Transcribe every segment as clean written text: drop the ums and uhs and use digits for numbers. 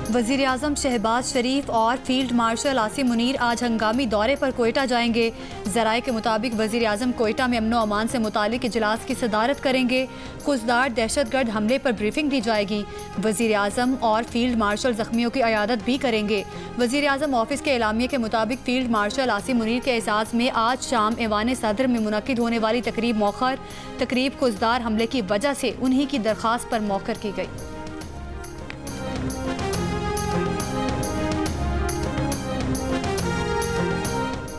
वज़ीर आज़म शहबाज शरीफ और field marshal Asim Munir आज हंगामी दौरे पर कोयटा जाएंगे। ज़राए के मुताबिक वज़ीर आज़म कोयटा में अमनो अमान से मुतालिक इजलास की सदारत करेंगे। खुजदार दहशतगर्द हमले पर ब्रीफिंग दी जाएगी। वज़ीर आज़म और फील्ड मार्शल जख्मियों की अयादत भी करेंगे। वज़ीर आज़म ऑफिस के एलामिया के मुताबिक फील्ड मार्शल आसिम मुनीर के एजाज़ में आज शाम ऐवान सदर में मुनक्किद होने वाली तकरीब मौखर। तकरीब खुजदार हमले की वजह से उन्हीं की दरख्वास्त पर मौखर की गई।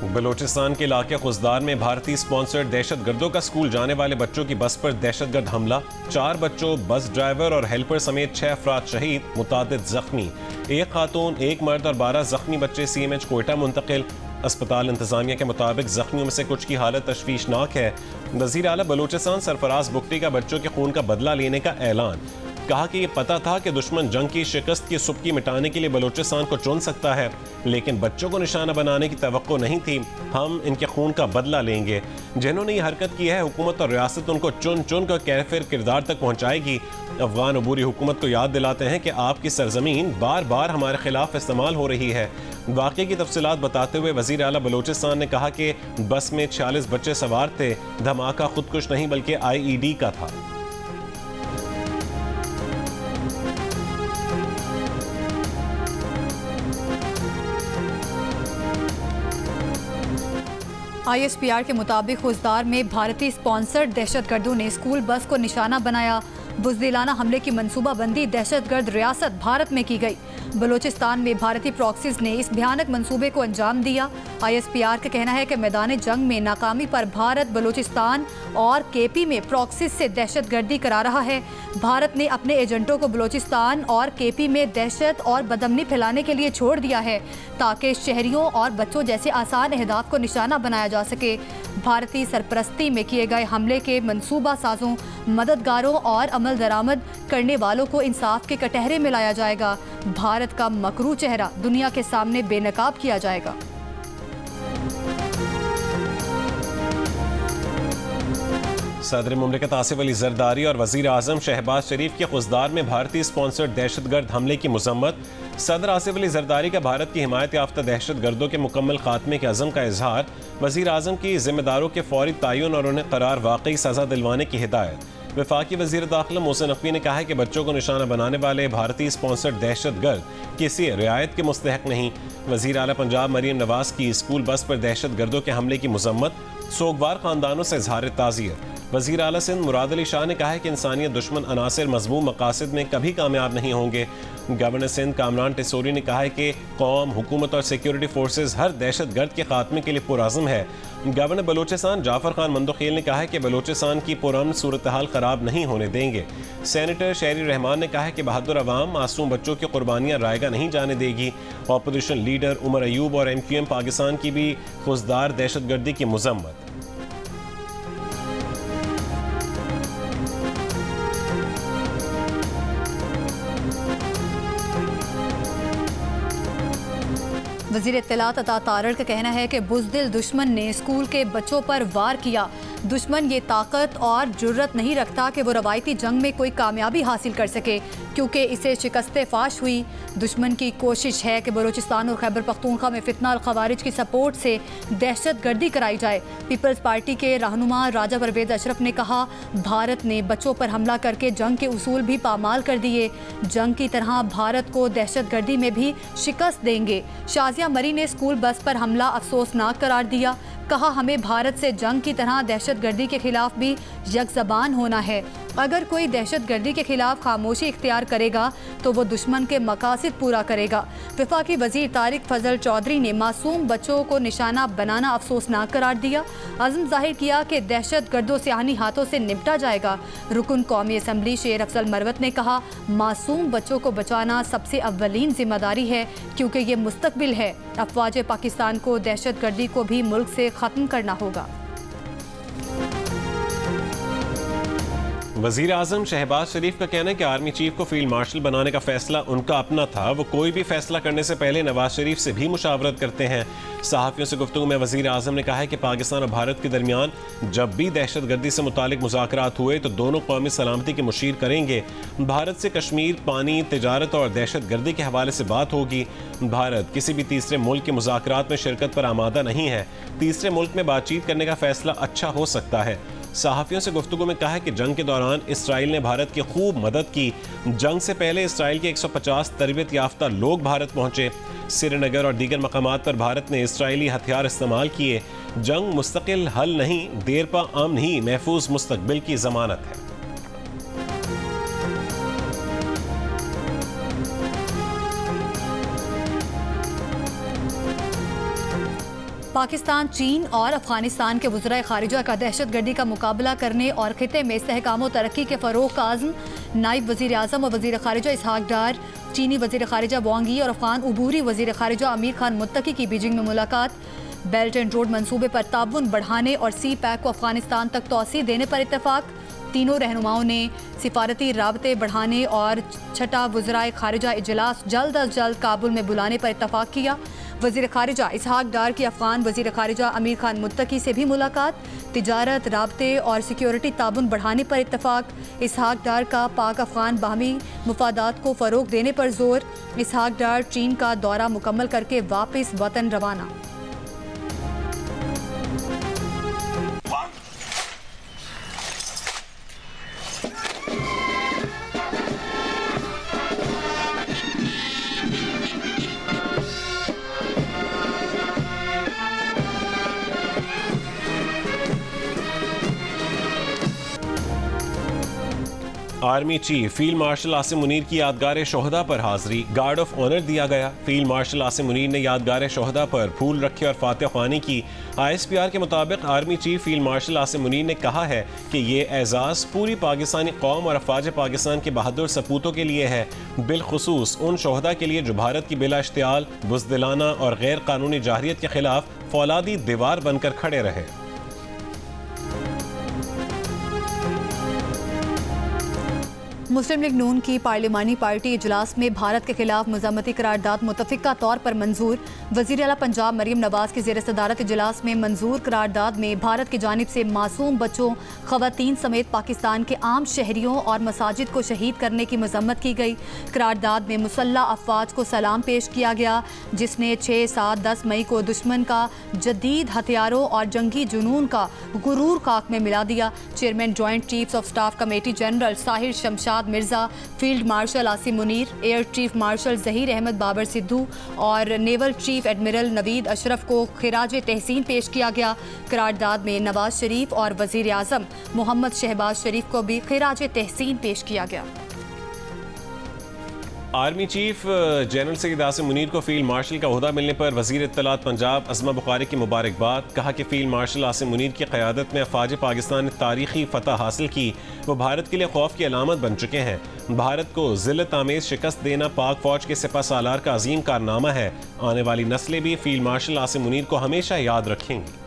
बलोचिस्तान के इलाके खुजदार में भारतीय स्पॉन्सर्ड दहशत गर्दों का स्कूल जाने वाले बच्चों की बस पर दहशतगर्द हमला। 4 बच्चों, बस ड्राइवर और हेल्पर समेत 6 अफराद शहीद, मुतादिद जख्मी। 1 खातून, 1 मर्द और 12 जख्मी बच्चे CMH कोयटा मुंतकिल। अस्पताल इंतजामिया के मुताबिक जख्मियों में से कुछ की हालत तशवीशनाक है। वज़ीर आला बलोचिस्तान सरफराज बुख्ती का बच्चों के खून का बदला लेने का ऐलान। कहा कि ये पता था कि दुश्मन जंग की शिकस्त की सुबकी मिटाने के लिए बलोचिस्तान को चुन सकता है, लेकिन बच्चों को निशाना बनाने की तवक्को नहीं थी। हम इनके खून का बदला लेंगे। जिन्होंने ये हरकत की है, हुकूमत और रियासत उनको चुन चुन कर कैफिर किरदार तक पहुँचाएगी। अफगान अबूरी हुकूमत को याद दिलाते हैं कि आपकी सरजमीन बार बार हमारे खिलाफ इस्तेमाल हो रही है। वाक़े की तफसीलात बताते हुए वज़ीर आला बलोचिस्तान ने कहा कि बस में 46 बच्चे सवार थे। धमाका खुदकुश नहीं बल्कि IED का था। ISPR के मुताबिक खुजदार में भारतीय स्पॉन्सर्ड दहशतगर्दों ने स्कूल बस को निशाना बनाया। बुज़दिलाना हमले की मनसूबाबंदी दहशतगर्द रियासत भारत में की गई। बलोचिस्तान में भारतीय प्रॉक्सीज ने इस भयानक मंसूबे को अंजाम दिया। ISPR का कहना है कि मैदान जंग में नाकामी पर भारत बलोचिस्तान और KP में प्रॉक्सीज से दहशतगर्दी करा रहा है। भारत ने अपने एजेंटों को बलोचिस्तान और KP में दहशत और बदअमनी फैलाने के लिए छोड़ दिया है, ताकि शहरियों और बच्चों जैसे आसान अहदाफ को निशाना बनाया जा सके। भारतीय सरपरस्ती में किए गए हमले के मंसूबा साजों, मददगारों और अमल दरामद करने वालों को इंसाफ के कटहरे में लाया जाएगा। भारत का मकरू चेहरा दुनिया के सामने बेनकाब किया जाएगा। सदर मुमलिकत आसिफ अली जरदारी और वज़ीर आज़म शहबाज शरीफ के खुजदार में भारतीय स्पॉन्सर्ड दहशतगर्द हमले की मज़म्मत। सदर आसिफ अली जरदारी का भारत की हिमायत याफ्ता दहशत गर्दों के मुकम्मल खात्मे के अज़म का इजहार। वज़ीर आज़म की जिम्मेदारों के फौरी तयन और उन्हें करार वाकई सज़ा दिलवाने की हिदायत। वफाकी वज़ीर दाखिला मोहसिन नकवी ने कहा है कि बच्चों को निशाना बनाने वाले भारतीय स्पॉन्सर्ड दहशत गर्द किसी रियायत के मुस्तहक नहीं। वज़ीर आला पंजाब मरीम नवाज की स्कूल बस पर दहशत गर्दों के हमले की मज़म्मत। सोगवार ख़ानदानों से इज़हार ताज़ियत। वज़ीर आला सिंध मुराद अली शाह ने कहा है कि इंसानियत दुश्मन अनासिर मज़मूम मकासद में कभी कामयाब नहीं होंगे। गवर्नर सिंध कामरान टिसोरी ने कहा है कि कौम, हुकूमत और सिक्योरिटी फोर्सेज हर दहशत गर्द के खात्मे के लिए पुरअज़्म है। गवर्नर बलोचिस्तान जाफर खान मंदोखेल ने कहा है कि बलोचिस्तान की पुरअमन सूरत हाल ख़राब नहीं होने देंगे। सेनेटर शहरी रहमान ने कहा है कि बहादुर अवाम मासूम बच्चों की कुर्बानियाँ रायगा नहीं जाने देगी। अपोजिशन लीडर उमर अयूब और MQM पाकिस्तान की भी खुजदार दहशत गर्दी की मज़म्मत। वज़ीर इत्तलात अता तारड़ का कहना है कि बुज़दिल दुश्मन ने स्कूल के बच्चों पर वार किया। दुश्मन ये ताकत और जुर्रत नहीं रखता कि वो रवायती जंग में कोई कामयाबी हासिल कर सके, क्योंकि इसे शिकस्त फाश हुई। दुश्मन की कोशिश है कि बलूचिस्तान और खैबर पख्तूनख्वा में फितना और खवारिज की सपोर्ट से दहशत गर्दी कराई जाए। पीपल्स पार्टी के रहनुमा राजा परवेज अशरफ ने कहा, भारत ने बच्चों पर हमला करके जंग के उसूल भी पामाल कर दिए। जंग की तरह भारत को दहशत गर्दी में भी शिकस्त देंगे। शाजिया मरी ने स्कूल बस पर हमला अफसोसनाक करार दिया। कहा, हमें भारत से जंग की तरह दहशत गर्दी के खिलाफ भी यकज़बान होना है। अगर कोई दहशत गर्दी के खिलाफ खामोशी इख्तियार करेगा तो वो दुश्मन के मकासद पूरा करेगा। वफाकी वज़ीर तारिक फजल चौधरी ने मासूम बच्चों को निशाना बनाना अफसोसनाक करार दिया। अज़्म जाहिर किया कि दहशत गर्दों सियानी हाथों से निपटा जाएगा। रुकन कौमी असम्बली शेर अफजल मरवत ने कहा, मासूम बच्चों को बचाना सबसे अव्वलीन जिम्मेदारी है, क्योंकि ये मुस्तकबिल है। अफवाज पाकिस्तान को दहशत गर्दी को भी मुल्क से ख़त्म करना होगा। वज़ीर आज़म शहबाज शरीफ का कहना है कि आर्मी चीफ को फील्ड मार्शल बनाने का फैसला उनका अपना था। वो कोई भी फैसला करने से पहले नवाज शरीफ से भी मुशावरत करते हैं। सहाफ़ियों से गुफ्तगू में वज़ीर आज़म ने कहा है कि पाकिस्तान और भारत के दरमियान जब भी दहशत गर्दी से मुतालिक मुज़ाकरात हुए तो दोनों कौमी सलामती की मुशीर करेंगे। भारत से कश्मीर, पानी, तिजारत और दहशत गर्दी के हवाले से बात होगी। भारत किसी भी तीसरे मुल्क के मुज़ाकरात में शिरकत पर आमादा नहीं है। तीसरे मुल्क में बातचीत करने का फैसला अच्छा हो सकता है। सहाफ़ियों से गुफ्तगू में कहा कि जंग के दौरान इसराइल ने भारत की खूब मदद की। जंग से पहले इसराइल के 150 तरबियत याफ्ता लोग भारत पहुंचे। श्रीनगर और दीगर मकामात पर भारत ने इसराइली हथियार इस्तेमाल किए। जंग मुस्तकिल हल नहीं, देर पा अमन ही महफूज मुस्तकबिल की जमानत है। पाकिस्तान, चीन और अफगानिस्तान के वज़राए ख़ारिजा का दहशत गर्दी का मुकाबला करने और खिते में इस्तेहकाम व तरक्की के फ़रोग़ का आज़म। नायब वज़ीर आज़म और वज़ीर ख़ारिजा इसहाक डार, चीनी वज़ीर ख़ारिजा वांग यी और अफ़गान उबूरी वज़ीर ख़ारिजा अमीर खान मुत्तकी की बीजिंग में मुलाकात। बेल्ट एंड रोड मंसूबे पर ताउन बढ़ाने और सी पैक को अफ़गानिस्तान तक तोसी देने पर इत्तफ़ाक़। तीनों रहनुमाओं ने सिफारती राबते बढ़ाने और छठा वज़राए ख़ारिजा इजलास जल्द अज जल्द काबुल में बुलाने पर इत्तफ़ाक़ किया। वज़ीर ख़ारिजा इसहाक डार की अफ़गान वज़ीर ख़ारिजा अमीर खान मुत्तकी से भी मुलाकात। तिजारत, राबते और सिक्योरिटी ताउन बढ़ाने पर इत्तफ़ाक़। इसहाक डार का पाक अफ़गान बाहमी मुफादात को फ़रोग़ देने पर ज़ोर। इसहाक डार चीन का दौरा मुकम्मल करके वापस वतन रवाना। Army chief field marshal Asim Munir की यादगार शोहदा पर हाजिरी, गार्ड ऑफ ऑनर दिया गया। फील्ड मार्शल आसिम मुनीर ने यादगार शोहदा पर फूल रखे और फातिहा ख्वानी की। ISPR के मुताबिक army chief field marshal Asim Munir ने कहा है कि ये एजाज़ पूरी पाकिस्तानी कौम और अफवाज पाकिस्तान के बहादुर सपूतों के लिए है, बिलखुसूस उन शोहदा के लिए जो भारत की बिला इश्तियाल, बुज़दिलाना और गैर कानूनी जाहरियत के खिलाफ फौलादी दीवार बनकर खड़े रहे। मुस्लिम लीग नून की पार्लिमानी पार्टी इजलास में भारत के खिलाफ मज़म्मती करारदाद मुतफ़िक़ा तौर पर मंजूर। वज़ीर आला पंजाब मरीम नवाज़ की ज़ेर सदारत इजलास में मंजूर करारदाद में भारत की जानिब से मासूम बच्चों, ख़वातीन समेत पाकिस्तान के आम शहरियों और मसाजिद को शहीद करने की मज़म्मत की गई। करारदाद में मुसल्ला अफवाज को सलाम पेश किया गया, जिसने 6, 7, 10 मई को दुश्मन का जदीद हथियारों और जंगी जुनून का गुरूर खाक में मिला दिया। Chairman joint chiefs of staff committee general Sahir Shamshad Mirza, field marshal Asim Munir, air chief marshal Zaheer Ahmed Babar Sidhu और naval chief admiral Naveed Ashraf को खिराज तहसीन पेश किया गया। करारदाद में नवाज शरीफ और वज़ीर आज़म मोहम्मद शहबाज शरीफ को भी खिराज तहसीन पेश किया गया। Army chief general Syed Asim Munir को फील्ड मार्शल का ओहदा मिलने पर वज़ीर इत्तलात पंजाब अज़मा बुखारी की मुबारकबाद। कहा कि फील्ड मार्शल आसिम मुनीर की क़यादत में अफ़वाज पाकिस्तान ने तारीखी फ़तह हासिल की। वो भारत के लिए खौफ की अलामत बन चुके हैं। भारत को ज़िल्लत आमेज़ शिकस्त देना पाक फ़ौज के सिपह सालार का अजीम कारनामा है। आने वाली नस्लें भी फील्ड मार्शल आसिम मुनीर को हमेशा याद रखेंगी।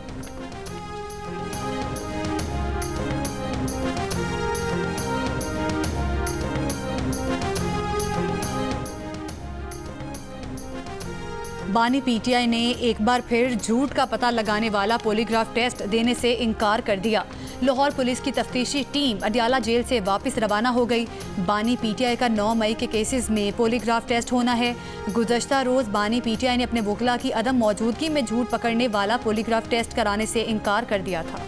बानी PTI ने एक बार फिर झूठ का पता लगाने वाला पॉलीग्राफ टेस्ट देने से इनकार कर दिया। लाहौर पुलिस की तफ्तीशी टीम अडियाला जेल से वापस रवाना हो गई। बानी PTI का 9 मई के केसेस में पॉलीग्राफ टेस्ट होना है। गुज़श्ता रोज़ बानी PTI ने अपने वकला की अदम मौजूदगी में झूठ पकड़ने वाला पॉलीग्राफ टेस्ट कराने से इनकार कर दिया था।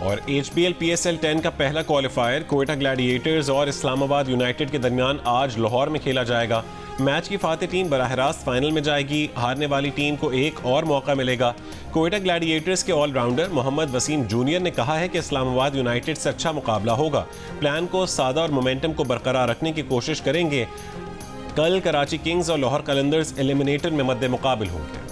और HPL PSL 10 का पहला क्वालिफायर कोयटा ग्लैडिएटर्स और इस्लामाबाद यूनाइटेड के दरमियान आज लाहौर में खेला जाएगा। मैच की फातेह टीम बराह रास्त फाइनल में जाएगी। हारने वाली टीम को एक और मौका मिलेगा। कोयटा ग्लैडिएटर्स के ऑलराउंडर मोहम्मद वसीम जूनियर ने कहा है कि इस्लामाबाद यूनाइटेड से अच्छा मुकाबला होगा। प्लान को सादा और मोमेंटम को बरकरार रखने की कोशिश करेंगे। कल कराची किंग्स और लाहौर कलंदर्स एलिमिनेटर में मद्दे मुकाबिल होंगे।